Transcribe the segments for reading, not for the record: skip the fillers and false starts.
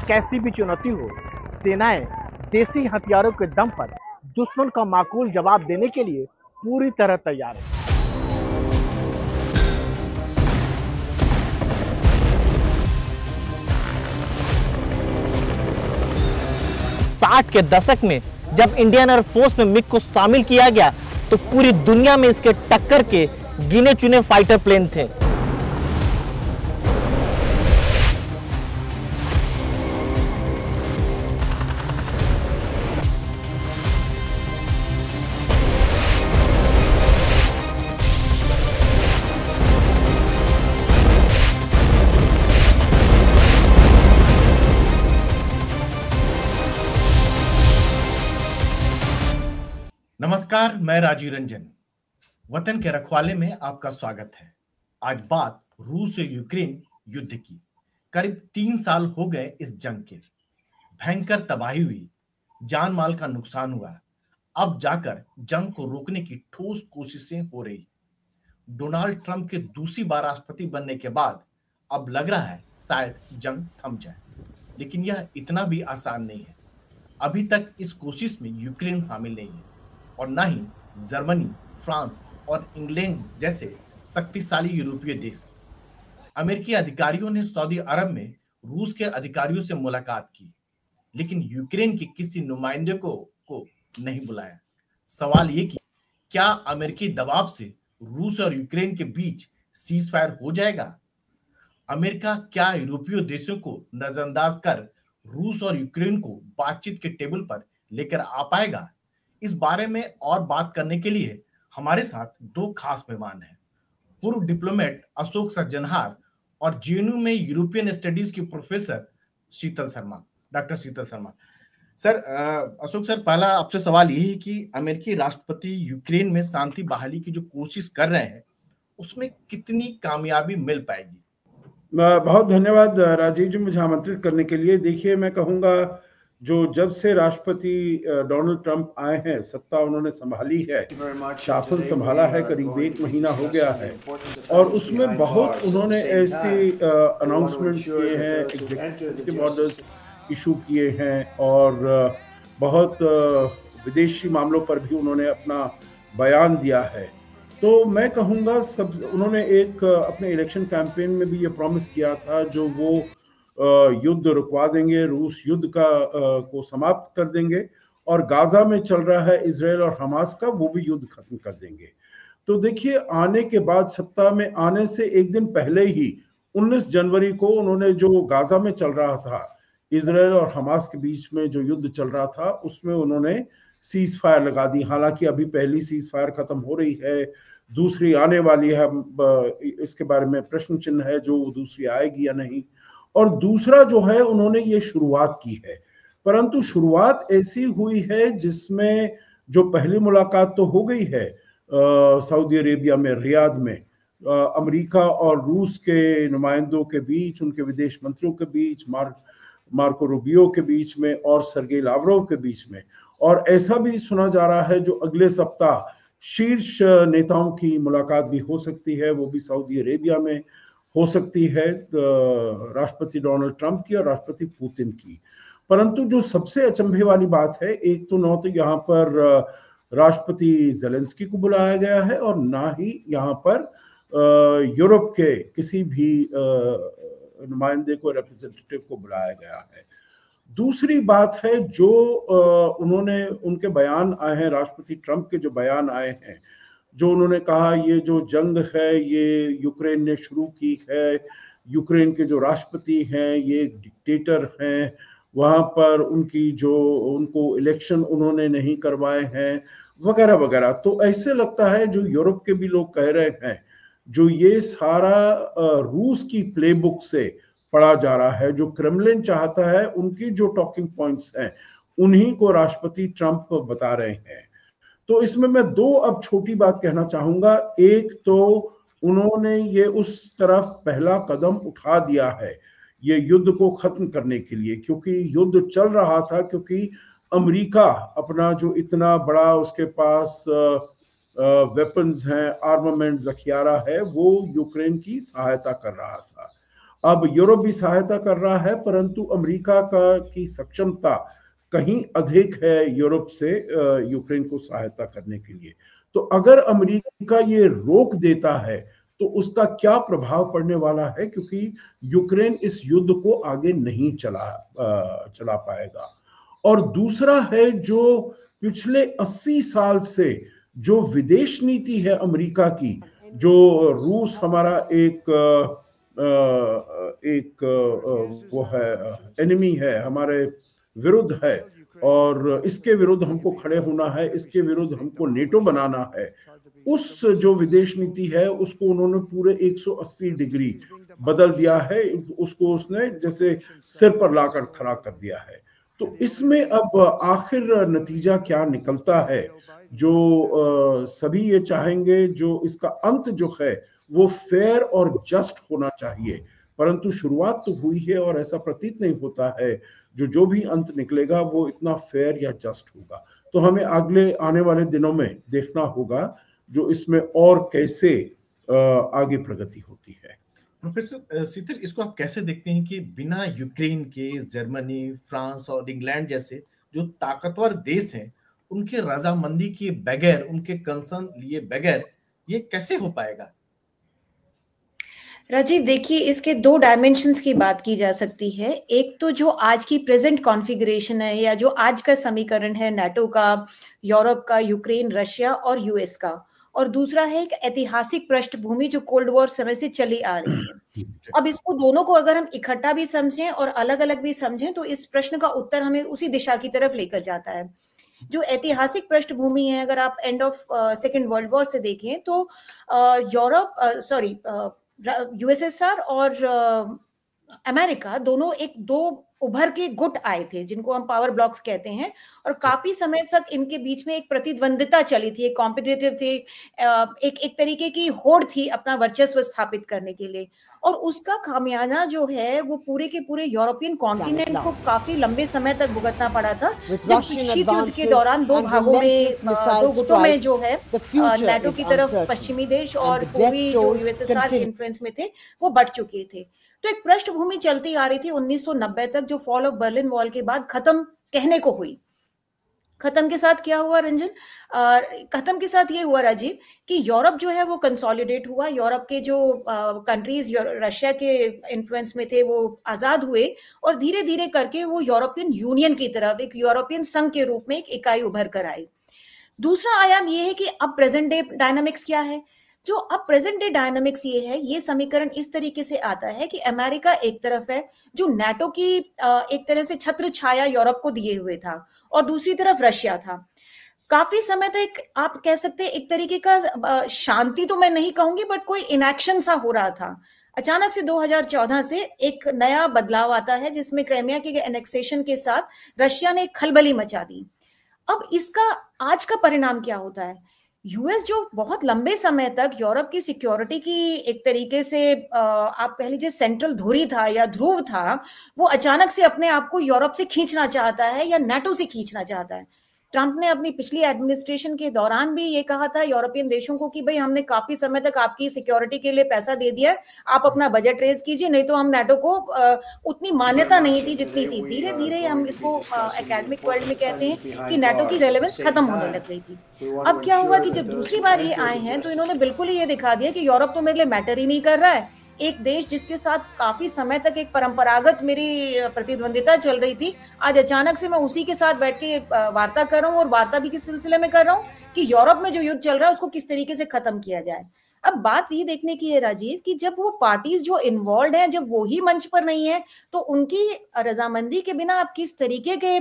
कैसी भी चुनौती हो, सेनाएं देसी हथियारों के दम पर दुश्मन का माकूल जवाब देने के लिए पूरी तरह तैयार है। 60 के दशक में जब इंडियन एयरफोर्स में मिग को शामिल किया गया तो पूरी दुनिया में इसके टक्कर के गिने चुने फाइटर प्लेन थे। नमस्कार, मैं राजीव रंजन। वतन के रखवाले में आपका स्वागत है। आज बात रूस और यूक्रेन युद्ध की। करीब 3 साल हो गए इस जंग के। भयंकर तबाही हुई, जान माल का नुकसान हुआ। अब जाकर जंग को रोकने की ठोस कोशिशें हो रही। डोनाल्ड ट्रंप के दूसरी बार राष्ट्रपति बनने के बाद अब लग रहा है शायद जंग थम जाए, लेकिन यह इतना भी आसान नहीं है। अभी तक इस कोशिश में यूक्रेन शामिल नहीं है और न ही जर्मनी, फ्रांस और इंग्लैंड जैसे शक्तिशाली यूरोपीय देश। अमेरिकी अधिकारियों ने सऊदी अरब में रूस के अधिकारियों से मुलाकात की, लेकिन यूक्रेन के किसी नुमाइंदे को नहीं बुलाया। सवाल ये कि क्या अमेरिकी दबाव से रूस और यूक्रेन के बीच सीज फायर हो जाएगा? अमेरिका क्या यूरोपीय देशों को नजरअंदाज कर रूस और यूक्रेन को बातचीत के टेबल पर लेकर आ पाएगा? इस बारे में और बात करने के लिए हमारे साथ 2 खास मेहमान हैं। पूर्व डिप्लोमेट अशोक सज्जनहार और जेएनयू में यूरोपियन स्टडीज की प्रोफेसर शीतल शर्मा, डॉक्टर शीतल शर्मा। सर, अशोक सर, पहला आपसे सवाल यही है कि अमेरिकी राष्ट्रपति यूक्रेन में शांति बहाली की जो कोशिश कर रहे हैं उसमें कितनी कामयाबी मिल पाएगी? बहुत धन्यवाद राजीव जी, मुझे आमंत्रित करने के लिए। देखिए, मैं कहूँगा जो जब से राष्ट्रपति डोनाल्ड ट्रंप आए हैं, सत्ता उन्होंने संभाली है, शासन संभाला है, करीब 1 महीना हो गया है और उसमें बहुत उन्होंने ऐसे अनाउंसमेंट किए हैं, एग्जीक्यूटिव ऑर्डर्स इशू किए हैं और बहुत विदेशी मामलों पर भी उन्होंने अपना बयान दिया है। तो मैं कहूँगा उन्होंने एक अपने इलेक्शन कैंपेन में भी ये प्रॉमिस किया था जो वो युद्ध रुकवा देंगे, रूस युद्ध को समाप्त कर देंगे और गाजा में चल रहा है इजराइल और हमास का, वो भी युद्ध खत्म कर देंगे। तो देखिए, आने के बाद सत्ता में आने से एक दिन पहले ही 19 जनवरी को उन्होंने जो गाजा में चल रहा था, इजराइल और हमास के बीच में जो युद्ध चल रहा था, उसमें उन्होंने सीज फायर लगा दी। हालांकि अभी पहली सीज फायर खत्म हो रही है, दूसरी आने वाली है। इसके बारे में प्रश्न चिन्ह है जो दूसरी आएगी या नहीं। और दूसरा जो है, उन्होंने ये शुरुआत की है, परंतु शुरुआत ऐसी हुई है जिसमें जो पहली मुलाकात तो हो गई है सऊदी अरेबिया में, रियाद में, अमेरिका और रूस के नुमाइंदों के बीच, उनके विदेश मंत्रियों के बीच, मार्को रूबियो के बीच में और सर्गेई लावरोव के बीच में। और ऐसा भी सुना जा रहा है जो अगले सप्ताह शीर्ष नेताओं की मुलाकात भी हो सकती है, वो भी सऊदी अरेबिया में हो सकती है, राष्ट्रपति डोनाल्ड ट्रंप की और राष्ट्रपति पुतिन की। परंतु जो सबसे अचंभे वाली बात है, एक तो न तो यहाँ पर राष्ट्रपति ज़ेलेंस्की को बुलाया गया है और ना ही यहाँ पर यूरोप के किसी भी नुमाइंदे को, रिप्रेजेंटेटिव को बुलाया गया है। दूसरी बात है जो उनके बयान आए हैं, राष्ट्रपति ट्रंप के जो बयान आए हैं, जो उन्होंने कहा ये जो जंग है ये यूक्रेन ने शुरू की है, यूक्रेन के जो राष्ट्रपति हैं ये डिक्टेटर हैं, वहाँ पर उनको इलेक्शन उन्होंने नहीं करवाए हैं, वगैरह वगैरह। तो ऐसे लगता है जो यूरोप के भी लोग कह रहे हैं, जो ये सारा रूस की प्लेबुक से पढ़ा जा रहा है, जो क्रेमलिन चाहता है, उनकी जो टॉकिंग पॉइंट्स हैं उन्हीं को राष्ट्रपति ट्रंप बता रहे हैं। तो इसमें मैं 2 अब छोटी बात कहना चाहूंगा। एक तो उन्होंने ये उस तरफ पहला कदम उठा दिया है ये युद्ध को खत्म करने के लिए, क्योंकि युद्ध चल रहा था, क्योंकि अमेरिका अपना जो इतना बड़ा उसके पास वेपन्स हैं, आर्मामेंट जखियारा है, वो यूक्रेन की सहायता कर रहा था। अब यूरोप भी सहायता कर रहा है, परंतु अमेरिका की सक्षमता कहीं अधिक है यूरोप से यूक्रेन को सहायता करने के लिए। तो अगर अमेरिका ये रोक देता है तो उसका क्या प्रभाव पड़ने वाला है, क्योंकि यूक्रेन इस युद्ध को आगे नहीं चला पाएगा। और दूसरा है, जो पिछले 80 साल से जो विदेश नीति है अमेरिका की, जो रूस हमारा एक वो है, एनिमी है, हमारे विरुद्ध है, और इसके विरुद्ध हमको खड़े होना है, इसके विरुद्ध हमको नेटो बनाना है। उस जो विदेश नीति है उसको उन्होंने पूरे 180 डिग्री बदल दिया है, उसको उसने जैसे सिर पर लाकर खड़ा कर दिया है। तो इसमें अब आखिर नतीजा क्या निकलता है, जो सभी ये चाहेंगे, जो इसका अंत जो है वो फेयर और जस्ट होना चाहिए, परंतु शुरुआत तो हुई है और ऐसा प्रतीत नहीं होता है जो भी अंत निकलेगा वो इतना फेयर या जस्ट होगा। तो हमें अगले आने वाले दिनों में देखना होगा जो इसमें और कैसे आगे प्रगति होती है। प्रोफेसर शीतल, इसको आप कैसे देखते हैं कि बिना यूक्रेन के जर्मनी, फ्रांस और इंग्लैंड जैसे जो ताकतवर देश हैं, उनके रजामंदी के बगैर, उनके कंसर्न लिए बगैर ये कैसे हो पाएगा? राजीव, देखिए, इसके दो डायमेंशंस की बात की जा सकती है। एक तो जो आज की प्रेजेंट कॉन्फ़िगरेशन है या जो आज का समीकरण है नाटो का, यूरोप का, यूक्रेन, रशिया और यूएस का, और दूसरा है एक ऐतिहासिक पृष्ठभूमि जो कोल्ड वॉर समय से चली आ रही है। अब इसको दोनों को अगर हम इकट्ठा भी समझें और अलग अलग भी समझें तो इस प्रश्न का उत्तर हमें उसी दिशा की तरफ लेकर जाता है। जो ऐतिहासिक पृष्ठभूमि है, अगर आप end of second world war से देखें तो यूएसएसआर और अमेरिका दोनों दो उभर के गुट आए थे जिनको हम पावर ब्लॉक्स कहते हैं, और काफी समय तक इनके बीच में एक प्रतिद्वंदिता चली थी, एक कॉम्पिटिटिव थी, एक तरीके की होड़ थी अपना वर्चस्व स्थापित करने के लिए। और उसका खामियाजा जो है वो पूरे के पूरे यूरोपियन कॉन्टिनेंट को काफी लंबे समय तक भुगतना पड़ा था। जब शीत युद्ध के दौरान दो भागों में, दो गुटों में जो है नाटो की तरफ पश्चिमी देश और पूर्वी जो यूएसएसआर के इन्फ्लुएंस में थे वो बढ़ चुके थे। तो एक पृष्ठभूमि चलती आ रही थी 1990 तक, जो फॉल ऑफ बर्लिन वॉल के बाद खत्म कहने को हुई। खत्म के साथ क्या हुआ रंजन? खत्म के साथ ये हुआ राजीव कि यूरोप जो है वो कंसोलिडेट हुआ। यूरोप के जो कंट्रीज रशिया के इन्फ्लुएंस में थे वो आजाद हुए और धीरे धीरे करके वो यूरोपियन यूनियन की तरफ, एक यूरोपियन संघ के रूप में एक इकाई उभर कर आई। दूसरा आयाम ये है कि अब प्रेजेंट डे डायनामिक्स क्या है। जो अब प्रेजेंट डे डायनामिक्स ये है, ये समीकरण इस तरीके से आता है कि अमेरिका एक तरफ है जो नाटो की एक तरह से छत्र छाया यूरोप को दिए हुए था, और दूसरी तरफ रशिया था। काफी समय तक आप कह सकते हैं एक तरीके का शांति तो मैं नहीं कहूंगी, बट कोई इनएक्शन सा हो रहा था। अचानक से 2014 से एक नया बदलाव आता है जिसमें क्राइमिया के एनेक्सेशन के साथ रशिया ने खलबली मचा दी। अब इसका आज का परिणाम क्या होता है? यूएस जो बहुत लंबे समय तक यूरोप की सिक्योरिटी की एक तरीके से आप कह लीजिए सेंट्रल धुरी था या ध्रुव था, वो अचानक से अपने आप को यूरोप से खींचना चाहता है या नाटो से खींचना चाहता है। ट्रंप ने अपनी पिछली एडमिनिस्ट्रेशन के दौरान भी ये कहा था यूरोपियन देशों को कि भाई हमने काफी समय तक आपकी सिक्योरिटी के लिए पैसा दे दिया है, आप अपना बजट रेज कीजिए, नहीं तो हम नाटो को उतनी मान्यता नहीं थी जितनी थी। धीरे धीरे हम इसको एकेडमिक वर्ल्ड में कहते हैं कि नाटो की रेलेवेंस खत्म होने लग गई थी। अब क्या हुआ कि जब दूसरी बार ये आए हैं तो इन्होंने बिल्कुल ही ये दिखा दिया कि यूरोप तो मेरे लिए मैटर ही नहीं कर रहा है। एक देश जिसके साथ काफी समय तक एक परंपरागत मेरी प्रतिद्वंदिता चल रही थी, आज अचानक से मैं उसी के साथ बैठ के वार्ता कर रहा हूँ, और वार्ता भी किस सिलसिले में कर रहा हूँ कि यूरोप में जो युद्ध चल रहा है उसको किस तरीके से खत्म किया जाए। अब बात ये देखने की है राजीव कि जब वो पार्टीज जो इन्वॉल्व हैं, जब वो ही मंच पर नहीं है, तो उनकी रजामंदी के बिना आप किस तरीके के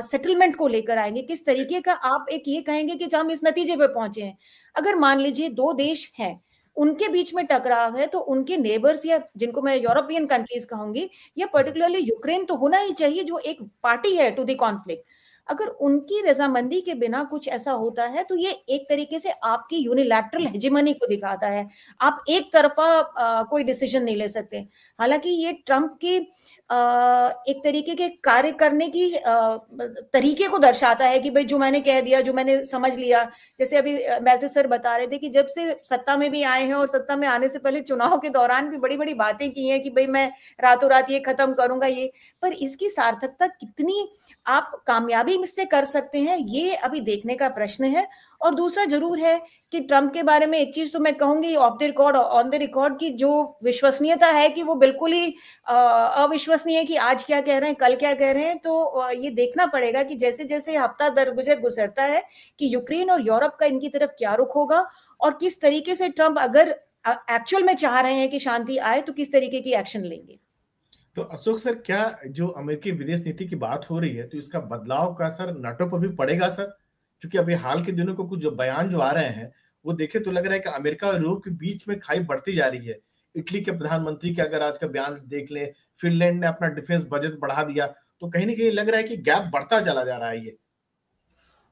सेटलमेंट को लेकर आएंगे, किस तरीके का आप एक ये कहेंगे कि हम इस नतीजे पे पहुंचे हैं। अगर मान लीजिए दो देश हैं, उनके बीच में टकराव है, तो उनके नेबर्स या जिनको मैं यूरोपियन कंट्रीज कहूंगी या पर्टिकुलरली यूक्रेन तो होना ही चाहिए जो एक पार्टी है टू द कॉन्फ्लिक्ट। अगर उनकी रजामंदी के बिना कुछ ऐसा होता है तो ये एक तरीके से आपकी यूनिलैटरल हेजेमनी को दिखाता है। आप एक तरफा कोई डिसीजन नहीं ले सकते। हालांकि ये ट्रंप की एक तरीके के कार्य करने की तरीके को दर्शाता है कि भाई जो मैंने कह दिया, जो मैंने समझ लिया। जैसे अभी एम्बेसडर सर बता रहे थे कि जब से सत्ता में भी आए हैं और सत्ता में आने से पहले चुनाव के दौरान भी बड़ी बड़ी बातें की हैं कि भाई मैं रातों रात ये खत्म करूंगा ये, पर इसकी सार्थकता कितनी आप कामयाबी इससे कर सकते हैं ये अभी देखने का प्रश्न है। और दूसरा जरूर है कि ट्रंप के बारे में एक चीज तो मैं कहूंगी of the record on the record की जो विश्वसनीयता है कि वो बिल्कुल ही अविश्वसनीय है कि आज क्या कह रहे हैं कल क्या कह रहे हैं। तो ये देखना पड़ेगा कि जैसे जैसे हफ्ता दर गुजरता है कि यूक्रेन और यूरोप का इनकी तरफ क्या रुख होगा और किस तरीके से ट्रंप अगर एक्चुअल में चाह रहे हैं कि शांति आए तो किस तरीके की एक्शन लेंगे। तो अशोक सर, क्या जो अमेरिकी विदेश नीति की बात हो रही है तो इसका बदलाव का असर नाटो पर भी पड़ेगा सर? क्योंकि अभी हाल के दिनों को कुछ जो बयान जो आ रहे हैं वो देखे तो लग रहा है कि अमेरिका और यूरोप के बीच में खाई बढ़ती जा रही है। इटली के प्रधानमंत्री के अगर आज का बयान देख लें, फिनलैंड ने अपना डिफेंस बजट बढ़ा दिया, तो कहीं ना कहीं लग रहा है कि गैप बढ़ता चला जा रहा है। ये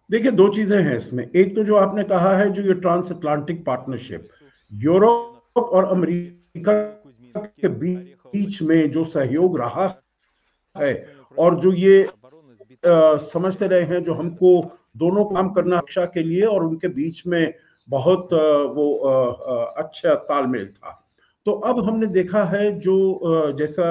देखिए, दो चीजें हैं इसमें। एक तो जो आपने कहा है जो ये ट्रांस अटलांटिक पार्टनरशिप, यूरोप और अमेरिका के बीच में जो सहयोग रहा है और जो ये समझते रहे हैं जो हमको दोनों काम करना रक्षा के लिए, और उनके बीच में बहुत अच्छा तालमेल था। तो अब हमने देखा है जो जैसा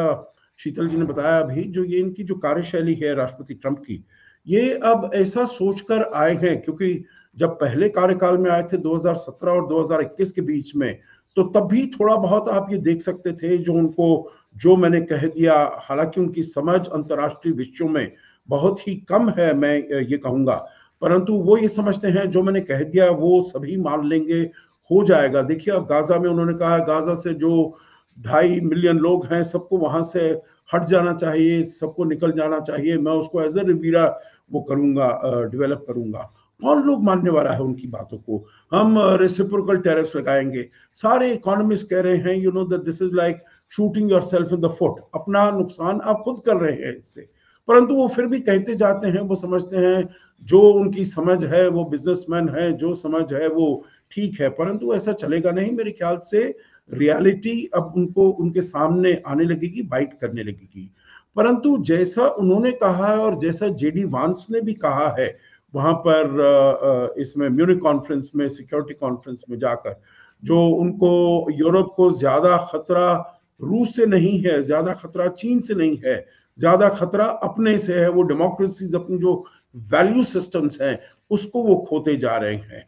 शीतल जी ने बताया अभी, जो ये इनकी जो कार्यशैली है राष्ट्रपति ट्रंप की, ये अब ऐसा सोचकर आए हैं, क्योंकि जब पहले कार्यकाल में आए थे 2017 और 2021 के बीच में, तो तब भी थोड़ा बहुत आप ये देख सकते थे जो उनको जो मैंने कह दिया, हालांकि उनकी समझ अंतर्राष्ट्रीय विषयों में बहुत ही कम है मैं ये कहूंगा, परंतु वो ये समझते हैं जो मैंने कह दिया वो सभी मान लेंगे, हो जाएगा। देखिए, अब गाजा में उन्होंने कहा गाजा से जो 2.5 मिलियन लोग हैं सबको वहां से हट जाना चाहिए, सबको निकल जाना चाहिए, मैं उसको एज ए रिवीरा वो करूंगा, डेवलप करूंगा। कौन लोग मानने वाला है उनकी बातों को? हम रेसिप्रोकल टैरिफ्स लगाएंगे। सारे इकोनॉमिस्ट कह रहे हैं you know that this is like shooting yourself in the foot, अपना नुकसान आप खुद कर रहे हैं इससे। परंतु वो फिर भी कहते जाते हैं, वो समझते हैं जो उनकी समझ है, वो बिजनेसमैन है, जो समझ है वो ठीक है, परंतु ऐसा चलेगा नहीं। मेरे ख्याल से रियलिटी अब उनको उनके सामने आने लगेगी, बाइट करने लगेगी। परंतु जैसा उन्होंने कहा है और जैसा जेडी वांस ने भी कहा है वहां पर इसमें म्यूनिक कॉन्फ्रेंस में, सिक्योरिटी कॉन्फ्रेंस में जाकर, जो उनको यूरोप को ज्यादा खतरा रूस से नहीं है, ज्यादा खतरा चीन से नहीं है, ज्यादा खतरा अपने से है। वो डेमोक्रेसीज, अपनी जो वैल्यू सिस्टम्स हैं उसको वो खोते जा रहे हैं।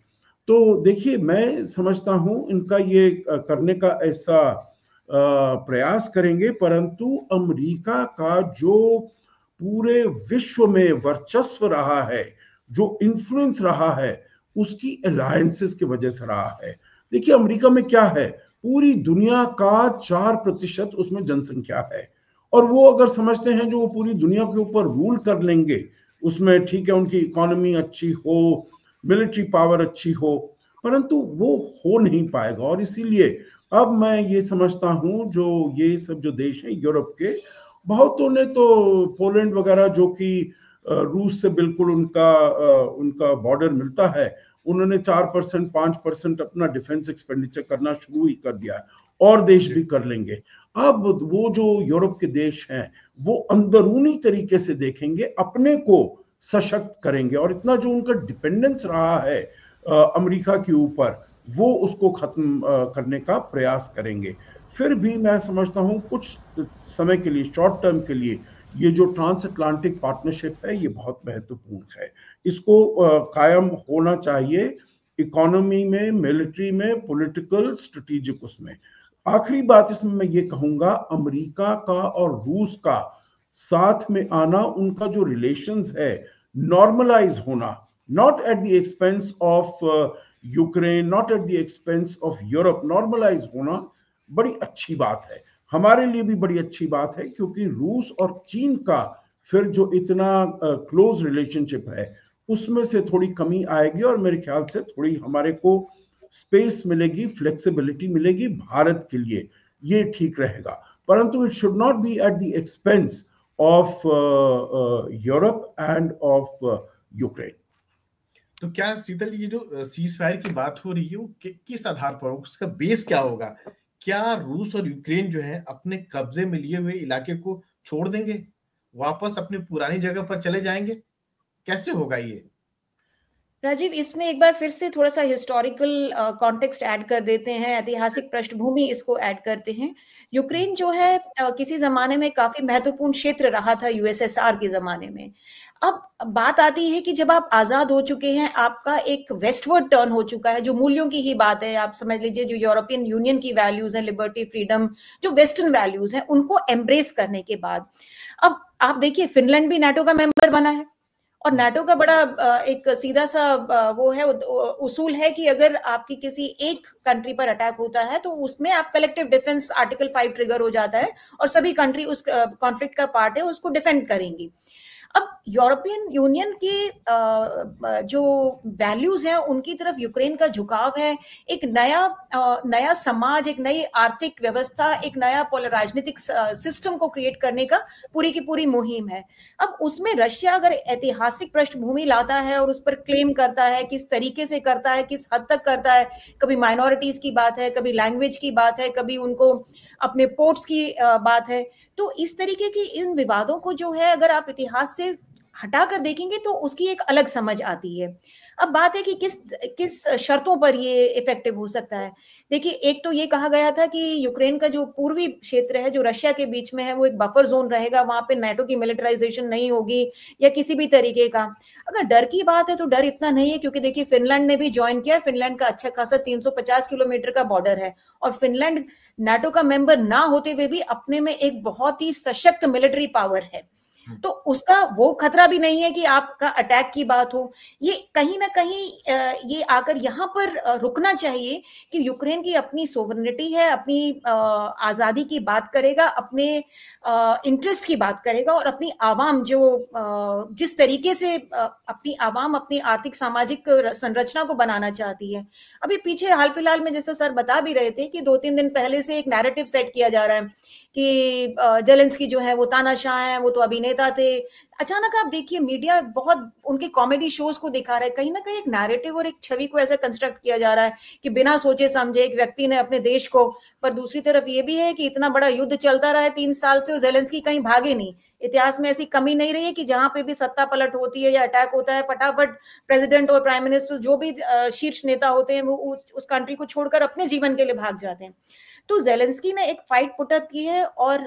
तो देखिए, मैं समझता हूं इनका ये करने का ऐसा प्रयास करेंगे, परंतु अमेरिका का जो पूरे विश्व में वर्चस्व रहा है, जो इन्फ्लुएंस रहा है, उसकी अलायंसेस की वजह से रहा है। देखिए, अमेरिका में क्या है, पूरी दुनिया का 4% उसमें जनसंख्या है, और वो अगर समझते हैं जो वो पूरी दुनिया के ऊपर रूल कर लेंगे, उसमें ठीक है उनकी इकोनॉमी अच्छी हो, मिलिट्री पावर अच्छी हो, परंतु वो हो नहीं पाएगा। और इसीलिए अब मैं ये समझता हूं जो ये सब जो देश हैं यूरोप के, बहुतों ने तो पोलैंड वगैरह जो कि रूस से बिल्कुल उनका बॉर्डर मिलता है, उन्होंने 4% 5% अपना डिफेंस एक्सपेंडिचर करना शुरू ही कर दिया है, और देश भी कर लेंगे। अब वो जो यूरोप के देश हैं वो अंदरूनी तरीके से देखेंगे, अपने को सशक्त करेंगे, और इतना जो उनका डिपेंडेंस रहा है अमेरिका के ऊपर, वो उसको खत्म करने का प्रयास करेंगे। फिर भी मैं समझता हूं कुछ समय के लिए, शॉर्ट टर्म के लिए, ये जो ट्रांस अटलांटिक पार्टनरशिप है ये बहुत महत्वपूर्ण है। इसको कायम होना चाहिए, इकोनॉमी में, मिलिट्री में, पॉलिटिकल, स्ट्रेटेजिक उसमें। आखिरी बात इसमें मैं ये कहूंगा, अमेरिका का और रूस का साथ में आना, उनका जो रिलेशंस है नॉर्मलाइज होना, not at the expense of Ukraine, not at the expense of Europe, normalise होना बड़ी अच्छी बात है, हमारे लिए भी बड़ी अच्छी बात है, क्योंकि रूस और चीन का फिर जो इतना क्लोज रिलेशनशिप है उसमें से थोड़ी कमी आएगी, और मेरे ख्याल से थोड़ी हमारे को स्पेस मिलेगी, फ्लेक्सिबिलिटी मिलेगी भारत के लिए, ये ठीक रहेगा। परंतु it should not be eight the expense of Europe end of Ukraine. तो क्या शीतल, ये जो सीज फायर की बात हो रही है वो किस आधार पर, उसका बेस क्या होगा? क्या रूस और यूक्रेन जो है अपने कब्जे में लिए हुए इलाके को छोड़ देंगे, वापस अपनी पुरानी जगह पर चले जाएंगे? कैसे होगा ये? राजीव, इसमें एक बार फिर से थोड़ा सा हिस्टोरिकल कॉन्टेक्स्ट ऐड कर देते हैं, ऐतिहासिक पृष्ठभूमि इसको ऐड करते हैं। यूक्रेन जो है किसी जमाने में काफी महत्वपूर्ण क्षेत्र रहा था यूएसएसआर के जमाने में। अब बात आती है कि जब आप आजाद हो चुके हैं, आपका एक वेस्टवर्ड टर्न हो चुका है, जो मूल्यों की ही बात है, आप समझ लीजिए जो यूरोपियन यूनियन की वैल्यूज हैं, लिबर्टी, फ्रीडम, जो वेस्टर्न वैल्यूज हैं, उनको एम्ब्रेस करने के बाद अब आप देखिए फिनलैंड भी नाटो का मेंबर बना है। और नाटो का बड़ा एक सीधा सा वो है, उसूल है कि अगर आपकी किसी एक कंट्री पर अटैक होता है तो उसमें आप कलेक्टिव डिफेंस आर्टिकल 5 ट्रिगर हो जाता है और सभी कंट्री उस कॉन्फ्लिक्ट का पार्ट है, उसको डिफेंड करेंगी। अब यूरोपियन यूनियन की जो वैल्यूज हैं उनकी तरफ यूक्रेन का झुकाव है। एक नया समाज, एक नई आर्थिक व्यवस्था, एक नया राजनीतिक सिस्टम को क्रिएट करने का पूरी की पूरी मुहिम है। अब उसमें रशिया अगर ऐतिहासिक पृष्ठभूमि लाता है और उस पर क्लेम करता है, किस तरीके से करता है, किस हद तक करता है, कभी माइनॉरिटीज की बात है, कभी लैंग्वेज की बात है, कभी उनको अपने पोर्ट्स की बात है, तो इस तरीके की इन विवादों को जो है अगर आप इतिहास से हटाकर देखेंगे तो उसकी एक अलग समझ आती है। अब बात है कि किस शर्तों पर ये इफेक्टिव हो सकता है। देखिए, एक तो ये कहा गया था कि यूक्रेन का जो पूर्वी क्षेत्र है जो रशिया के बीच में है वो एक बफर जोन रहेगा, वहां पे नाटो की मिलिटराइजेशन नहीं होगी या किसी भी तरीके का। अगर डर की बात है तो डर इतना नहीं है, क्योंकि देखिए फिनलैंड ने भी ज्वाइन किया। फिनलैंड का अच्छा खासा 350 किलोमीटर का बॉर्डर है और फिनलैंड नाटो का मेंबर ना होते हुए भी अपने में एक बहुत ही सशक्त मिलिट्री पावर है, तो उसका वो खतरा भी नहीं है कि आपका अटैक की बात हो। ये कहीं ना कहीं ये आकर यहाँ पर रुकना चाहिए कि यूक्रेन की अपनी सोवरेनिटी है, अपनी आजादी की बात करेगा, अपने इंटरेस्ट की बात करेगा और अपनी आवाम जो जिस तरीके से अपनी आवाम अपनी आर्थिक सामाजिक संरचना को बनाना चाहती है। अभी पीछे हाल फिलहाल में जैसा सर बता भी रहे थे कि 2-3 दिन पहले से एक नैरेटिव सेट किया जा रहा है कि जेलेंस्की जो है वो तानाशाह है, वो तो अभिनेता थे। अचानक आप देखिए मीडिया बहुत उनके कॉमेडी शोज को दिखा रहा है, कहीं ना कहीं एक नैरेटिव और एक छवि को ऐसा कंस्ट्रक्ट किया जा रहा है कि बिना सोचे समझे एक व्यक्ति ने अपने देश को। पर दूसरी तरफ ये भी है कि इतना बड़ा युद्ध चलता रहा है 3 साल से और जेलेंस्की कहीं भागे नहीं। इतिहास में ऐसी कमी नहीं रही है कि जहां पे भी सत्ता पलट होती है या अटैक होता है फटाफट प्रेसिडेंट और प्राइम मिनिस्टर जो भी शीर्ष नेता होते हैं वो उस कंट्री को छोड़कर अपने जीवन के लिए भाग जाते हैं। तो जेलेंस्की ने एक फाइट पुटअप की है और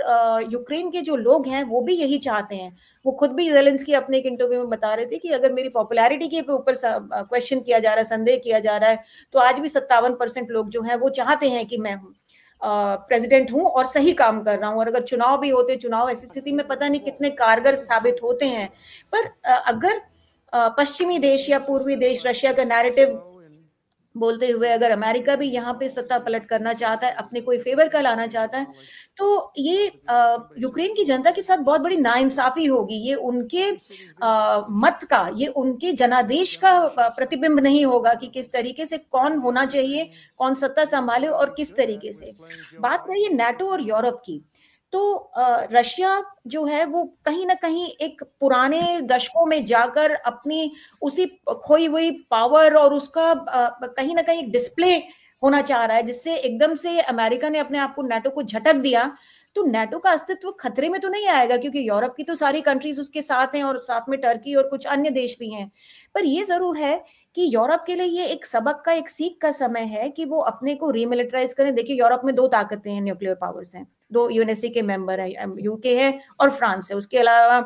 यूक्रेन के जो लोग हैं वो भी यही चाहते हैं। वो खुद भी जेलेंस्की अपने एक इंटरव्यू में बता रहे थे कि अगर मेरी पॉपुलैरिटी के ऊपर क्वेश्चन किया जा रहा है, संदेह किया जा रहा है, तो आज भी 57% लोग जो हैं वो चाहते हैं कि मैं प्रेसिडेंट हूं और सही काम कर रहा हूं। और अगर चुनाव भी होते, चुनाव ऐसी स्थिति में पता नहीं कितने कारगर साबित होते हैं। पर अगर पश्चिमी देश या पूर्वी देश रशिया का नैरेटिव बोलते हुए अगर अमेरिका भी यहाँ पे सत्ता पलट करना चाहता है, अपने कोई फेवर का लाना चाहता है, तो ये यूक्रेन की जनता के साथ बहुत बड़ी नाइंसाफी होगी। ये उनके मत का, ये उनके जनादेश का प्रतिबिंब नहीं होगा कि किस तरीके से कौन होना चाहिए, कौन सत्ता संभाले और किस तरीके से। बात रही है नाटो और यूरोप की, तो रशिया जो है वो कहीं ना कहीं एक पुराने दशकों में जाकर अपनी उसी खोई हुई पावर और उसका कहीं ना कहीं डिस्प्ले होना चाह रहा है, जिससे एकदम से अमेरिका ने अपने आप को नाटो को झटक दिया तो नाटो का अस्तित्व खतरे में तो नहीं आएगा, क्योंकि यूरोप की तो सारी कंट्रीज उसके साथ हैं और साथ में टर्की और कुछ अन्य देश भी हैं। पर ये जरूर है कि यूरोप के लिए ये एक सबक का, एक सीख का समय है कि वो अपने को रीमिलिटराइज करें। देखिए, यूरोप में 2 ताकतें हैं, न्यूक्लियर पावर्स हैं, 2 यूएनएससी के मेंबर है, यूके है और फ्रांस है। उसके अलावा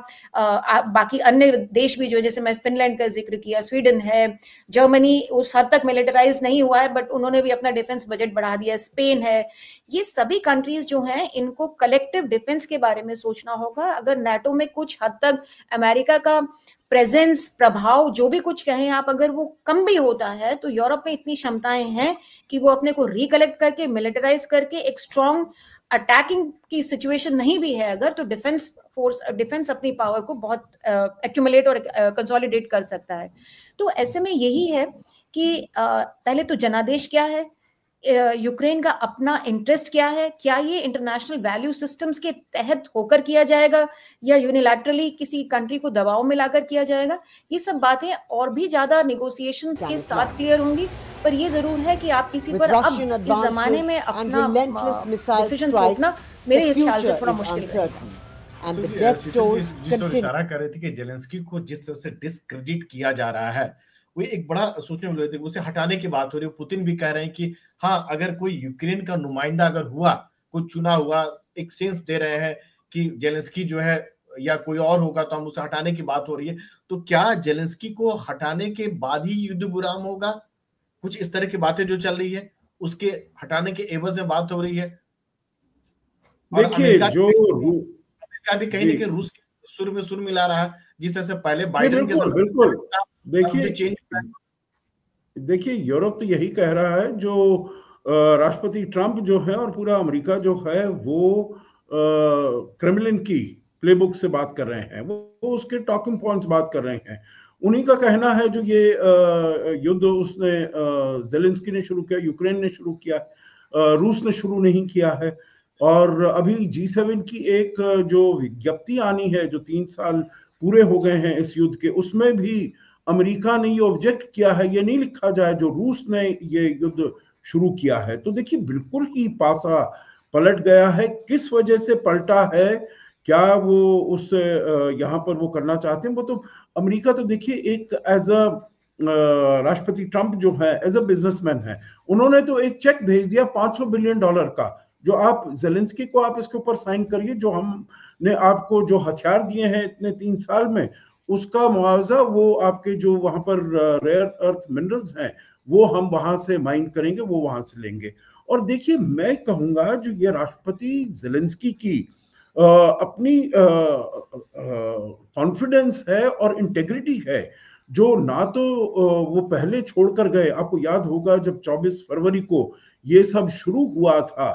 बाकी अन्य देश भी जो, जैसे मैं फिनलैंड का जिक्र किया, स्वीडन है, जर्मनी उस हद तक मिलिटराइज नहीं हुआ है बट उन्होंने भी अपना डिफेंस बजट बढ़ा दिया, स्पेन है। ये सभी कंट्रीज जो हैं इनको कलेक्टिव डिफेंस के बारे में सोचना होगा। अगर नाटो में कुछ हद तक अमेरिका का प्रेजेंस, प्रभाव, जो भी कुछ कहें आप, अगर वो कम भी होता है तो यूरोप में इतनी क्षमताएं हैं कि वो अपने को रिकलेक्ट करके, मिलिटराइज करके एक स्ट्रॉन्ग अटैकिंग की सिचुएशन नहीं भी है अगर, तो डिफेंस अपनी पावर को बहुत एक्यूमुलेट और कंसोलिडेट कर सकता है। तो ऐसे में यही है कि पहले तो जनादेश क्या है, यूक्रेन का अपना इंटरेस्ट क्या है, क्या ये इंटरनेशनल वैल्यू सिस्टम्स के तहत होकर किया जाएगा या यूनिलैटरली किसी कंट्री को दबाव में लाकर किया जाएगा, ये सब बातें और भी ज्यादा नेगोशिएशंस के साथ क्लियर होंगी। पर ये जरूर है कि आप किसी पर अब इस जमाने में अपना डिसीजन थोपना मेरे ख्याल से थोड़ा मुश्किल है। And the death toll continues. इशारा कर रहे थे कि जेलेंस्की को जिस तरह से डिस्क्रेडिट किया जा रहा है वो एक बड़ा सोचने वाली थी। उसे हटाने की बात हो रही है। पुतिन भी कह रहे हैं कि हाँ, अगर कोई यूक्रेन का नुमाइंदा अगर हुआ, कोई चुना हुआ, एक सेंस दे रहे हैं कि जेलेंस्की जो है या कोई और होगा तो हम उसे हटाने की बात हो रही है। तो क्या जेलेंस्की को हटाने के बाद ही युद्ध विराम होगा? कुछ इस तरह की बातें जो चल रही है, उसके हटाने के एवज में बात हो रही है। देखिए, जो का भी कहीं ना कहीं रूस के सुर में सुर मिला रहा है, जिस तरह से पहले बाइडेन के समय बिल्कुल देखिए यूरोप तो यही कह रहा है, जो राष्ट्रपति ट्रंप जो है और पूरा अमेरिका जो है वो क्रेमलिन की प्लेबुक से बात कर रहे हैं, वो उसके टॉकिंग पॉइंट्स बात कर रहे हैं। उन्हीं का कहना है जो ये युद्ध उसने जेलेंस्की ने शुरू किया, यूक्रेन ने शुरू किया, रूस ने शुरू नहीं किया है। और अभी G7 की एक जो विज्ञप्ति आनी है, जो 3 साल पूरे हो गए हैं इस युद्ध के, उसमें भी अमेरिका ने ये ऑब्जेक्ट किया है, ये नहीं लिखा जाए जो रूस ने ये युद्ध शुरू किया है। तो देखिए, बिल्कुल ही पासा पलट गया है। किस वजह से पलटा है, क्या वो उस यहाँ पर वो करना चाहते हैं, वो तो अमेरिका तो देखिए एक एज अ राष्ट्रपति ट्रंप जो है एज अ बिजनेसमैन है, उन्होंने तो एक चेक भेज दिया $500 बिलियन का, जो आप जेलेंस्की को आप इसके ऊपर साइन करिए, जो हमने आपको जो हथियार दिए हैं इतने 3 साल में, उसका मुआवजा वो आपके जो वहां पर रेयर अर्थ मिनरल्स हैं वो हम वहां से माइन करेंगे, वो वहां से लेंगे। और देखिए, मैं कहूंगा जो ये राष्ट्रपति जेलेंस्की की अपनी कॉन्फिडेंस है और इंटेग्रिटी है, जो ना तो वो पहले छोड़कर गए। आपको याद होगा जब 24 फरवरी को ये सब शुरू हुआ था,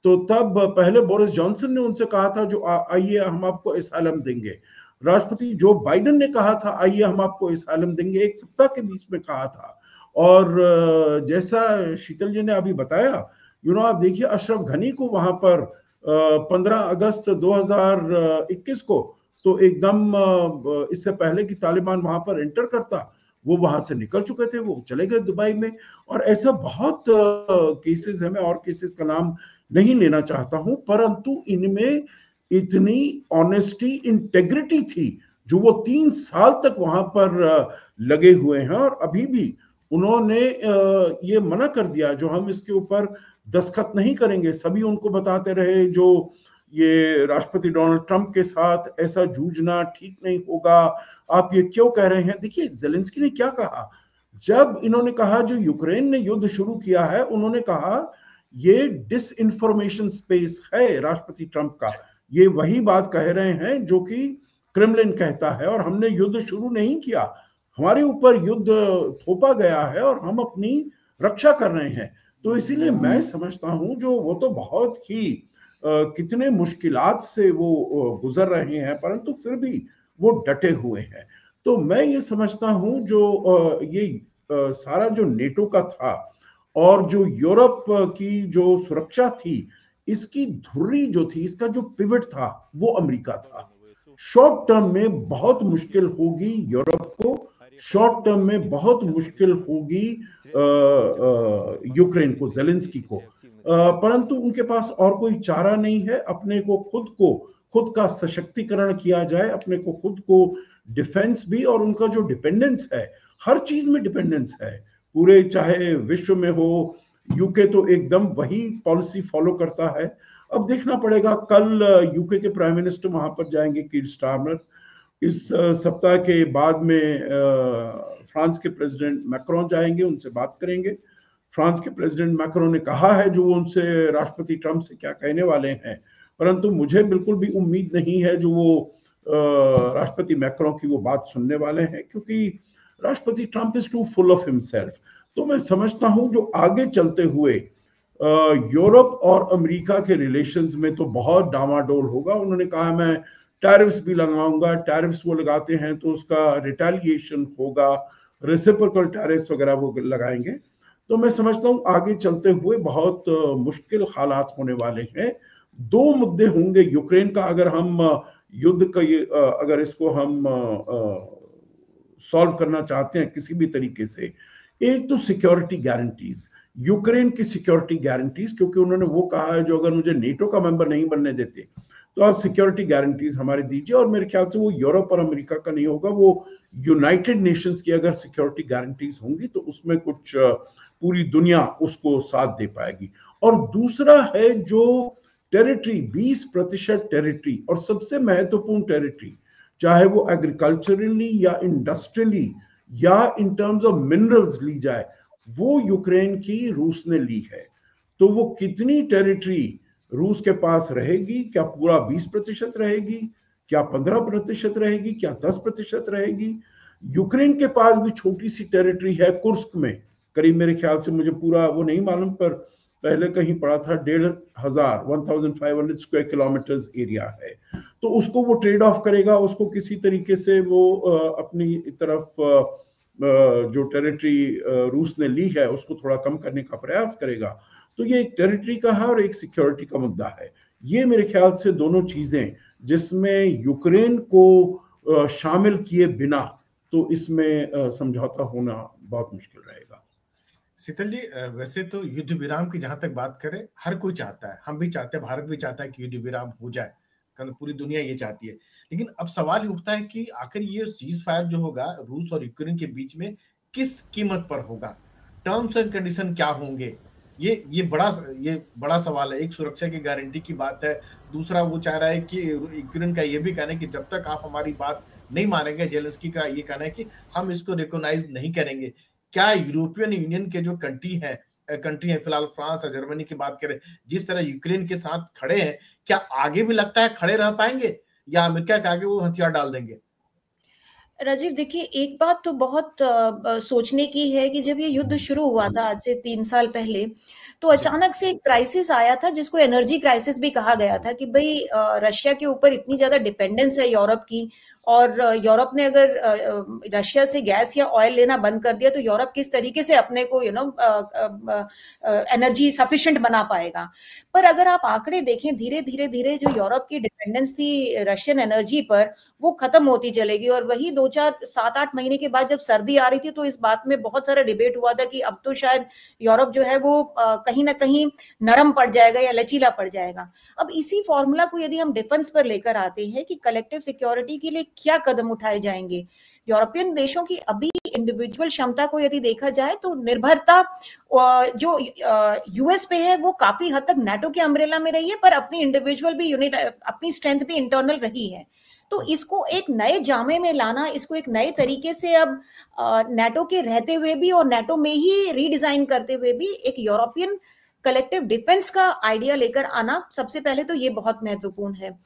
तो तब पहले बोरिस जॉनसन ने उनसे कहा था जो आइए हम आपको एसाइलम देंगे। राष्ट्रपति जो बाइडेन ने कहा था आइए हम आपको एसाइलम देंगे, 1 सप्ताह के बीच में कहा था। और जैसा शीतल जी ने अभी बताया, आप देखिए अशरफ घनी को वहां पर 15 अगस्त 2021 को, तो एकदम इससे पहले कि तालिबान वहां पर एंटर करता, वो वहां से निकल चुके थे, वो चले गए दुबई में। और ऐसा बहुत केसेस है, मैं और केसेस का नाम नहीं लेना चाहता हूं, परंतु इनमें इतनी ऑनेस्टी, इंटेग्रिटी थी जो वो 3 साल तक वहां पर लगे हुए हैं। और अभी भी उन्होंने ये मना कर दिया जो हम इसके ऊपर दस्तखत नहीं करेंगे। सभी उनको बताते रहे जो ये राष्ट्रपति डोनाल्ड ट्रंप के साथ ऐसा जूझना ठीक नहीं होगा, आप ये क्यों कह रहे हैं। देखिए, जेलेंस्की ने क्या कहा जब इन्होंने कहा जो यूक्रेन ने युद्ध शुरू किया है, उन्होंने कहा ये डिसइंफॉर्मेशन स्पेस है राष्ट्रपति ट्रंप का। ये वही बात कह रहे हैं जो कि क्रेमलिन कहता है, और हमने युद्ध शुरू नहीं किया, हमारे ऊपर युद्ध थोपा गया है और हम अपनी रक्षा कर रहे हैं। तो इसीलिए मैं समझता हूं जो वो तो बहुत ही कितने मुश्किलात से वो गुजर रहे हैं, परंतु फिर भी वो डटे हुए हैं। तो मैं ये समझता हूं जो ये सारा जो नेटो का था और जो यूरोप की जो सुरक्षा थी, इसकी धुर्री जो थी, इसका जो पिवट था, वो अमेरिका था। शॉर्ट टर्म में बहुत मुश्किल होगी यूरोप को, शॉर्ट टर्म में बहुत मुश्किल होगी यूक्रेन को, जेलेंस्की को, परंतु उनके पास और कोई चारा नहीं है। अपने को खुद का सशक्तिकरण किया जाए, अपने को खुद को डिफेंस भी, और उनका जो डिपेंडेंस है, हर चीज में डिपेंडेंस है पूरे, चाहे विश्व में हो। यूके तो एकदम वही पॉलिसी फॉलो करता है। अब देखना पड़ेगा, कल यूके के प्राइम मिनिस्टर वहां पर जाएंगे, कीर स्टारमर। इस सप्ताह के बाद में फ्रांस के प्रेसिडेंट मैक्रोन जाएंगे, उनसे बात करेंगे। फ्रांस के प्रेसिडेंट मैक्रोन ने कहा है जो वो उनसे राष्ट्रपति ट्रंप से क्या कहने वाले हैं, परंतु मुझे बिल्कुल भी उम्मीद नहीं है जो वो राष्ट्रपति मैक्रोन की वो बात सुनने वाले हैं, क्योंकि राष्ट्रपति Trump is too full of himself. तो मैं समझता हूं जो आगे चलते हुए यूरोप और अमेरिका के रिलेशंस में तो बहुत डामाडोल होगा। उन्होंने कहा मैं टैरिफ्स भी लगाऊंगा, टैरिफ्स वो लगाते हैं तो उसका रिटेलिएशन होगा, रेसिप्रोकल टैरिफ्स वगैरह वो लगाएंगे। तो मैं समझता हूं आगे चलते हुए बहुत मुश्किल हालात होने वाले हैं। दो मुद्दे होंगे यूक्रेन का, अगर हम युद्ध का अगर इसको हम सॉल्व करना चाहते हैं किसी भी तरीके से। एक तो सिक्योरिटी गारंटीज, यूक्रेन की सिक्योरिटी गारंटीज, क्योंकि उन्होंने वो कहा है जो अगर मुझे नेटो का मेंबर नहीं बनने देते तो आप सिक्योरिटी गारंटीज हमारे दीजिए। और मेरे ख्याल से वो यूरोप और अमेरिका का नहीं होगा, वो यूनाइटेड नेशंस की अगर सिक्योरिटी गारंटीज होंगी तो उसमें कुछ पूरी दुनिया उसको साथ दे पाएगी। और दूसरा है जो टेरिटरी, 20% टेरिटरी, और सबसे महत्वपूर्ण टेरिटरी, चाहे वो एग्रीकल्चरली या इंडस्ट्रियली या इन टर्म्स ऑफ मिनरल्स ली जाए, वो यूक्रेन की रूस ने ली है। तो वो कितनी टेरिटरी रूस के पास रहेगी? क्या पूरा 20% रहेगी? क्या 15% रहेगी? क्या 10% रहेगी? यूक्रेन के पास भी छोटी सी टेरिटरी है कुर्स्क में, करीब मेरे ख्याल से, मुझे पूरा वो नहीं मालूम, पर पहले कहीं पड़ा था 1500 स्क्वायर किलोमीटर्स एरिया है। तो उसको वो ट्रेड ऑफ करेगा, उसको किसी तरीके से वो अपनी तरफ जो टेरिटरी रूस ने ली है उसको थोड़ा कम करने का प्रयास करेगा। तो ये एक टेरिटरी का है और एक सिक्योरिटी का मुद्दा है। ये मेरे ख्याल से दोनों चीजें जिसमें यूक्रेन को शामिल किए बिना तो इसमें समझौता होना बहुत मुश्किल रहेगा। शीतल जी, वैसे तो युद्ध विराम की जहां तक बात करें, हर कोई चाहता है, हम भी चाहते हैं, भारत भी चाहता है कि युद्ध विराम हो जाए, कारण पूरी दुनिया ये चाहती है। लेकिन अब सवाल उठता है कि आखिर ये सीज फायर जो होगा रूस और यूक्रेन के बीच में किस कीमत पर होगा, टर्म्स एंड कंडीशन क्या होंगे, ये बड़ा सवाल है। एक सुरक्षा की गारंटी की बात है, दूसरा वो चाह रहा है कि यूक्रेन का ये भी कहना है कि जब तक आप हमारी बात नहीं मानेंगे, जेलेंस्की का ये कहना है कि हम इसको रिकॉग्नाइज नहीं करेंगे। क्या यूरोपियन यूनियन के जो कंट्री है, फिलहाल फ्रांस और जर्मनी की बात करें, जिस तरह यूक्रेन के साथ खड़े हैं, क्या आगे भी लगता है खड़े रह पाएंगे या अमेरिका के आगे वो हथियार डाल देंगे? राजीव, देखिए, एक बात तो बहुत सोचने की है कि जब ये युद्ध शुरू हुआ था आज से 3 साल पहले, तो अचानक से एक क्राइसिस आया था जिसको एनर्जी क्राइसिस भी कहा गया था कि भाई रशिया के ऊपर इतनी ज्यादा डिपेंडेंस है यूरोप की, और यूरोप ने अगर रशिया से गैस या ऑयल लेना बंद कर दिया तो यूरोप किस तरीके से अपने को एनर्जी सफिशिएंट बना पाएगा। पर अगर आप आंकड़े देखें, धीरे धीरे धीरे जो यूरोप की डिपेंडेंस थी रशियन एनर्जी पर, वो खत्म होती चलेगी। और वही 7-8 महीने के बाद जब सर्दी आ रही थी तो इस बात में बहुत सारा डिबेट हुआ था कि अब तो शायद यूरोप जो है वो कहीं ना कहीं नरम पड़ जाएगा या लचीला पड़ जाएगा। अब इसी फॉर्मूला को यदि हम डिफेंस पर लेकर आते हैं कि कलेक्टिव सिक्योरिटी के लिए क्या कदम उठाए जाएंगे, यूरोपियन देशों की अभी इंडिविजुअल क्षमता को यदि देखा जाए तो निर्भरता जो यूएस पे है वो काफी हद तक नाटो के अम्ब्रेला में रही है, पर अपनी इंडिविजुअल भी यूनिट, अपनी स्ट्रेंथ भी इंटरनल रही है। तो इसको एक नए जामे में लाना, इसको एक नए तरीके से अब नाटो के रहते हुए भी और नाटो में ही रीडिजाइन करते हुए भी एक यूरोपियन कलेक्टिव डिफेंस का आइडिया लेकर आना, सबसे पहले तो ये बहुत महत्वपूर्ण है।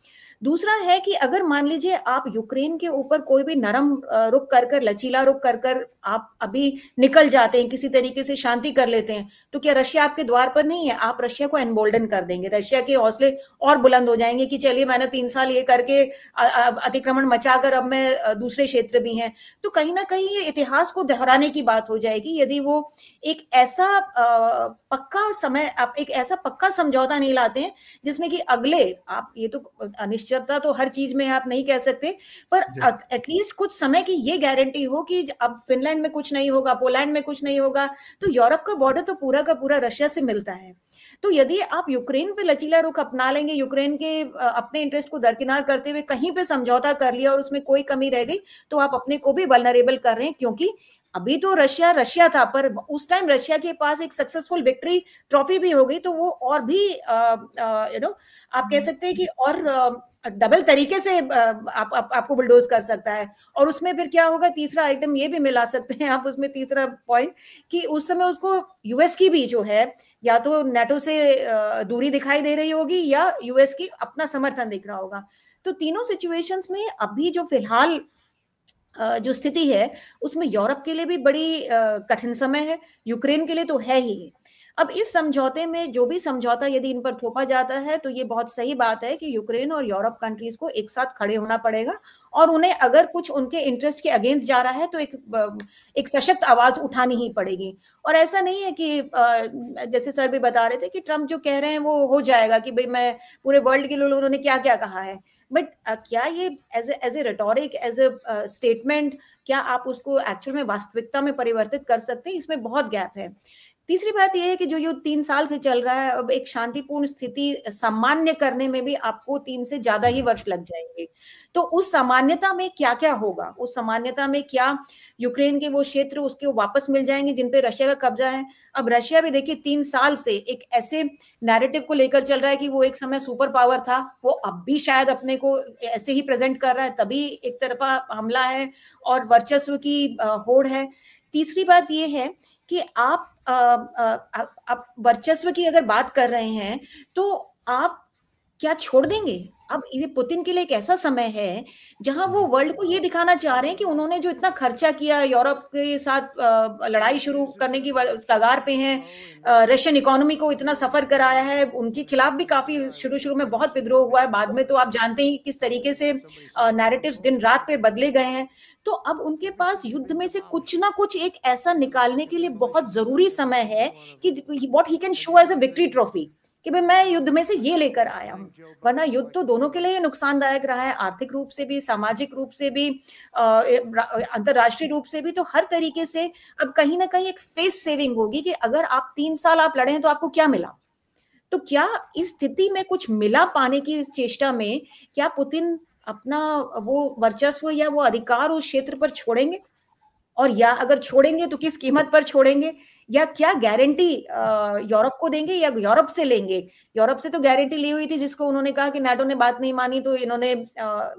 दूसरा है कि अगर मान लीजिए आप यूक्रेन के ऊपर कोई भी नरम रुख कर लचीला रुख कर आप अभी निकल जाते हैं, किसी तरीके से शांति कर लेते हैं, तो क्या रशिया आपके द्वार पर नहीं है? आप रशिया को एनबोल्डन कर देंगे, रशिया के हौसले और बुलंद हो जाएंगे कि चलिए मैंने 3 साल ये करके अतिक्रमण मचाकर अब मैं दूसरे क्षेत्र भी हैं। तो कहीं ना कहीं ये इतिहास को दोहराने की बात हो जाएगी यदि वो एक ऐसा पक्का समय, आप एक ऐसा पक्का समझौता नहीं लाते हैं जिसमें कि अगले, आप ये तो अनिश्चितता तो हर चीज में आप नहीं कह सकते, पर एटलीस्ट कुछ समय की ये गारंटी हो कि अब फिनलैंड में कुछ नहीं होगा, पोलैंड में कुछ नहीं होगा, तो यूरोप का बॉर्डर तो पूरा का पूरा रशिया से मिलता है। तो यदि आप यूक्रेन पे लचीला रुख अपना लेंगे, यूक्रेन के अपने इंटरेस्ट को दरकिनार करते हुए कहीं पे समझौता कर लिया और उसमें कोई कमी रह गई, तो आप अपने को भी वल्नरेबल कर रहे हैं। क्योंकि अभी तो रशिया था, पर उस टाइम रशिया के पास एक सक्सेसफुल विक्ट्री ट्रॉफी भी हो गई, तो वो और भी आप कह सकते हैं कि और डबल तरीके से आपको बुलडोज कर सकता है। और उसमें फिर क्या होगा, तीसरा आइटम ये भी मिला सकते हैं आप उसमें, तीसरा पॉइंट, कि उस समय उसको यूएस की भी जो है या तो नाटो से दूरी दिखाई दे रही होगी या यूएस की अपना समर्थन दिख रहा होगा। तो तीनों सिचुएशंस में अभी जो फिलहाल जो स्थिति है उसमें यूरोप के लिए भी बड़ी कठिन समय है, यूक्रेन के लिए तो है ही। अब इस समझौते में जो भी समझौता यदि इन पर थोपा जाता है तो ये बहुत सही बात है कि यूक्रेन और यूरोप कंट्रीज को एक साथ खड़े होना पड़ेगा, और उन्हें अगर कुछ उनके इंटरेस्ट के अगेंस्ट जा रहा है तो एक सशक्त आवाज उठानी ही पड़ेगी। और ऐसा नहीं है कि जैसे सर भी बता रहे थे कि ट्रम्प जो कह रहे हैं वो हो जाएगा कि भाई मैं पूरे वर्ल्ड के लिए उन्होंने क्या क्या कहा है, बट क्या ये as a rhetoric, as a statement, क्या आप उसको एक्चुअल में वास्तविकता में परिवर्तित कर सकते हैं? इसमें बहुत गैप है। तीसरी बात यह है कि जो युद्ध 3 साल से चल रहा है, अब एक शांतिपूर्ण स्थिति सामान्य करने में भी आपको 3 से ज्यादा ही वर्ष लग जाएंगे। तो उस सामान्यता में क्या क्या होगा, उस सामान्यता में क्या यूक्रेन के वो क्षेत्र उसके वापस मिल जाएंगे जिन पे रशिया का कब्जा है? अब रशिया भी देखिए 3 साल से एक ऐसे नैरेटिव को लेकर चल रहा है कि वो एक समय सुपर पावर था, वो अब भी शायद अपने को ऐसे ही प्रेजेंट कर रहा है, तभी एक तरफा हमला है और वर्चस्व की होड़ है। तीसरी बात ये है कि आप वर्चस्व की अगर बात कर रहे हैं तो आप क्या छोड़ देंगे? अब ये पुतिन के लिए एक ऐसा समय है जहां वो वर्ल्ड को ये दिखाना चाह रहे हैं कि उन्होंने जो इतना खर्चा किया, यूरोप के साथ लड़ाई शुरू करने की कगार पे हैं, रशियन इकोनॉमी को इतना सफर कराया है, उनके खिलाफ भी काफी शुरू में बहुत विद्रोह हुआ है, बाद में तो आप जानते ही किस तरीके से नैरेटिव्स दिन रात पे बदले गए हैं। तो अब उनके पास युद्ध में से कुछ ना कुछ एक ऐसा निकालने के लिए बहुत जरूरी समय है कि what he can show as a victory trophy, कि भाई मैं युद्ध में से ये लेकर आया हूं। वरना युद्ध तो दोनों के लिए नुकसानदायक रहा है, आर्थिक रूप से भी, सामाजिक रूप से भी, अंतरराष्ट्रीय रूप से भी। तो हर तरीके से अब कहीं ना कहीं एक फेस सेविंग होगी कि अगर आप 3 साल आप लड़े हैं तो आपको क्या मिला। तो क्या इस स्थिति में कुछ मिला पाने की चेष्टा में क्या पुतिन अपना वो वर्चस्व या वो अधिकार उस क्षेत्र पर छोड़ेंगे, और या अगर छोड़ेंगे तो किस कीमत पर छोड़ेंगे, या क्या गारंटी यूरोप को देंगे या यूरोप से लेंगे? यूरोप से तो गारंटी ली हुई थी, जिसको उन्होंने कहा कि नाटो ने बात नहीं मानी तो इन्होंने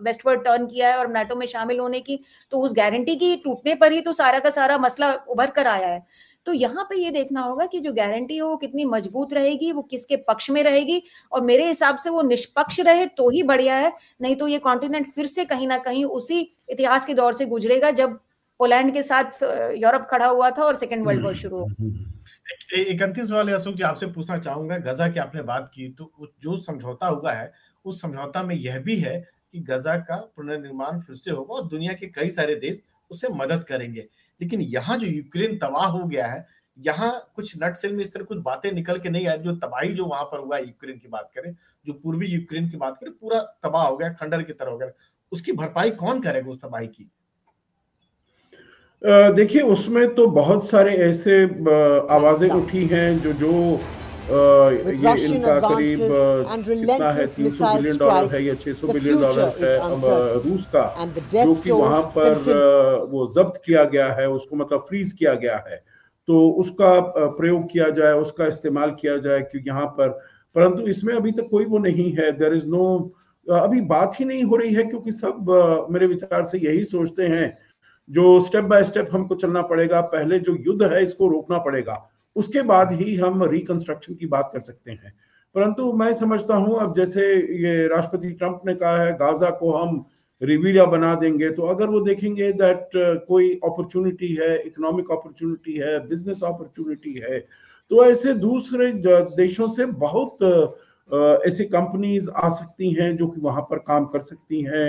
वेस्टवर्ड टर्न किया है और नाटो में शामिल होने की, तो उस गारंटी की टूटने पर ही तो सारा का सारा मसला उभर कर आया है। तो यहाँ पे ये देखना होगा कि जो गारंटी हो वो कितनी मजबूत रहेगी, वो किसके पक्ष में रहेगी, और मेरे हिसाब से वो निष्पक्ष रहे तो ही बढ़िया है, नहीं तो ये कॉन्टिनेंट फिर से कहीं ना कहीं उसी इतिहास के दौर से गुजरेगा जब पोलैंड के साथ यूरोप खड़ा हुआ था और सेकेंड वर्ल्ड वॉर शुरू हुआ। एक अंतिम सवाल अशोक जी आपसे पूछना चाहूंगा, गजा की आपने बात की, तो जो समझौता हुआ है उस समझौता में यह भी है कि गजा का पुनर्निर्माण फिर से होगा और दुनिया के कई सारे देश उसे मदद करेंगे। लेकिन यहाँ जो यूक्रेन तबाह हो गया है, यहाँ कुछ नटसेल में इस तरह कुछ बातें निकल के नहीं आई। जो तबाही जो वहां पर हुआ है, यूक्रेन की बात करें, जो पूर्वी यूक्रेन की बात करें, पूरा तबाह हो गया, खंडर की तरह हो गया। उसकी भरपाई कौन करेगा उस तबाही की? देखिए, उसमें तो बहुत सारे ऐसे आवाजें उठी हैं जो ये इनका करीब कितना है, $300 बिलियन है या $600 बिलियन है रूस का, जो कि वहां पर वो जब्त किया गया है, उसको मतलब फ्रीज किया गया है, तो उसका प्रयोग किया जाए, उसका इस्तेमाल किया जाए क्योंकि यहाँ पर, परंतु इसमें अभी तक कोई वो नहीं है, देयर इज नो, अभी बात ही नहीं हो रही है, क्योंकि सब मेरे विचार से यही सोचते हैं जो स्टेप बाय स्टेप हमको चलना पड़ेगा, पहले जो युद्ध है इसको रोकना पड़ेगा, उसके बाद ही हम रिकंस्ट्रक्शन की बात कर सकते हैं। परंतु मैं समझता हूं, अब जैसे ये राष्ट्रपति ट्रंप ने कहा है गाजा को हम रिवीरा बना देंगे, तो अगर वो देखेंगे दैट कोई अपॉर्चुनिटी है, इकोनॉमिक अपॉर्चुनिटी है, बिजनेस अपॉर्चुनिटी है, तो ऐसे दूसरे देशों से बहुत ऐसी कंपनीज आ सकती हैं जो कि वहां पर काम कर सकती हैं,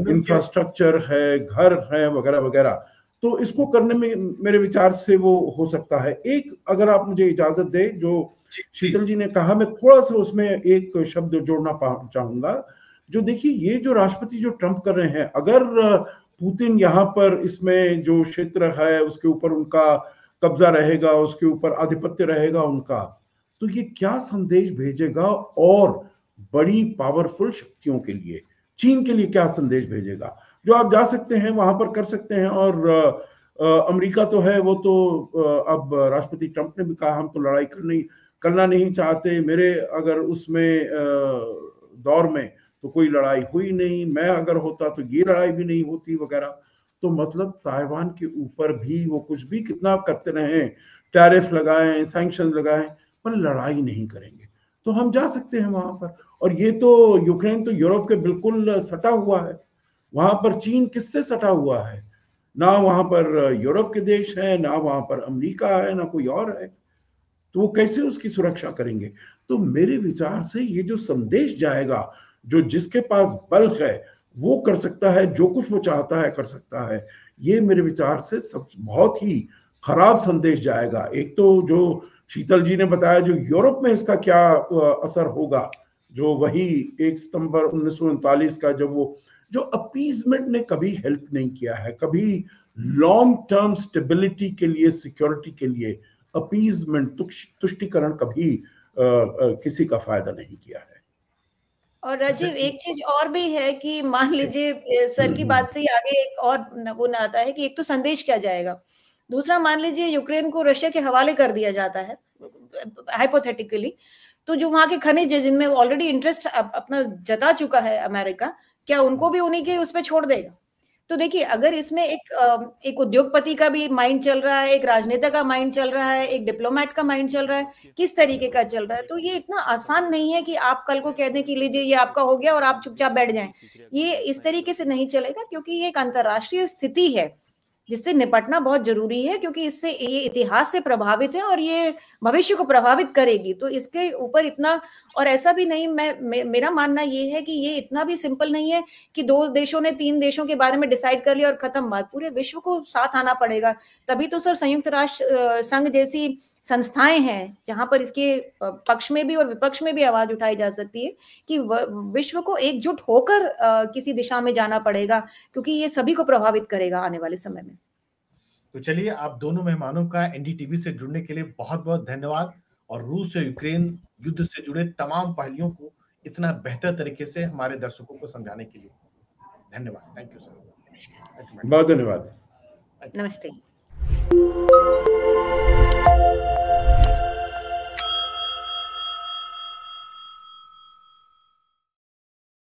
इंफ्रास्ट्रक्चर है, घर है, वगैरह वगैरह। तो इसको करने में मेरे विचार से वो हो सकता है। एक अगर आप मुझे इजाजत दे, जो शीतल जी ने कहा, मैं थोड़ा सा उसमें एक शब्द जोड़ना चाहूंगा। जो देखिए, ये जो राष्ट्रपति जो ट्रंप कर रहे हैं, अगर पुतिन यहाँ पर इसमें जो क्षेत्र है उसके ऊपर उनका कब्जा रहेगा, उसके ऊपर आधिपत्य रहेगा उनका, तो ये क्या संदेश भेजेगा, और बड़ी पावरफुल शक्तियों के लिए, चीन के लिए क्या संदेश भेजेगा? जो आप जा सकते हैं वहां पर कर सकते हैं, और अमेरिका तो है, वो तो अब राष्ट्रपति ट्रंप ने भी कहा हम तो लड़ाई करना नहीं चाहते, मेरे अगर उसमें दौर में तो कोई लड़ाई हुई नहीं, मैं अगर होता तो ये लड़ाई भी नहीं होती, वगैरह। तो मतलब ताइवान के ऊपर भी वो कुछ भी कितना करते रहे, टैरिफ लगाएं, सैंक्शन लगाएं, पर लड़ाई नहीं करेंगे। तो हम जा सकते हैं वहां पर, और ये तो यूक्रेन तो यूरोप के बिल्कुल सटा हुआ है, वहां पर चीन किससे सटा हुआ है? ना वहां पर यूरोप के देश है, ना वहां पर अमेरिका है, ना कोई और है। तो वो कैसे उसकी सुरक्षा करेंगे? तो मेरे विचार से ये जो संदेश जाएगा, जो जिसके पास बल है वो कर सकता है, जो कुछ वो चाहता है कर सकता है, ये मेरे विचार से सब बहुत ही खराब संदेश जाएगा। एक तो जो शीतल जी ने बताया, जो यूरोप में इसका क्या असर होगा, जो वही 1 सितंबर 1939 का जब वो जो अपीजमेंट ने कभी हेल्प नहीं किया है, कभी लॉन्ग टर्म स्टेबिलिटी के लिए, सिक्योरिटी के लिए अपीजमेंट, तुष्टिकरण कभी किसी का फायदा नहीं किया है। और राजीव, एक चीज और भी है कि मान लीजिए सर की बात से ही आगे एक और वो ना आता है कि एक तो संदेश क्या जाएगा, दूसरा मान लीजिए यूक्रेन को रशिया के हवाले कर दिया जाता है हाइपोथेटिकली, तो जो वहां के खनिज है जिनमें ऑलरेडी इंटरेस्ट अपना जता चुका है अमेरिका, क्या उनको भी उन्हीं के उस पर छोड़ देगा? तो देखिए, अगर इसमें एक उद्योगपति का भी माइंड चल रहा है, एक राजनेता का माइंड चल रहा है, एक डिप्लोमेट का माइंड चल रहा है, किस तरीके का चल रहा है, तो ये इतना आसान नहीं है कि आप कल को कह दें कि लीजिए ये आपका हो गया और आप चुपचाप बैठ जाएं। ये इस तरीके से नहीं चलेगा, क्योंकि ये एक अंतर्राष्ट्रीय स्थिति है जिससे निपटना बहुत जरूरी है, क्योंकि इससे ये इतिहास से प्रभावित है और ये भविष्य को प्रभावित करेगी। तो इसके ऊपर इतना, और ऐसा भी नहीं, मेरा मानना ये है कि ये इतना भी सिंपल नहीं है कि 2 देशों ने 3 देशों के बारे में डिसाइड कर लिया और खत्म बात। पूरे विश्व को साथ आना पड़ेगा, तभी तो सर संयुक्त राष्ट्र संघ जैसी संस्थाएं हैं जहां पर इसके पक्ष में भी और विपक्ष में भी आवाज उठाई जा सकती है कि विश्व को एकजुट होकर किसी दिशा में जाना पड़ेगा, क्योंकि ये सभी को प्रभावित करेगा आने वाले समय में। तो चलिए, आप दोनों मेहमानों का एनडीटीवी से जुड़ने के लिए बहुत बहुत धन्यवाद, और रूस और यूक्रेन युद्ध से जुड़े तमाम पहलुओं को इतना बेहतर तरीके से हमारे दर्शकों को समझाने के लिए धन्यवाद। Thank you sir. बहुत धन्यवाद। नमस्ते।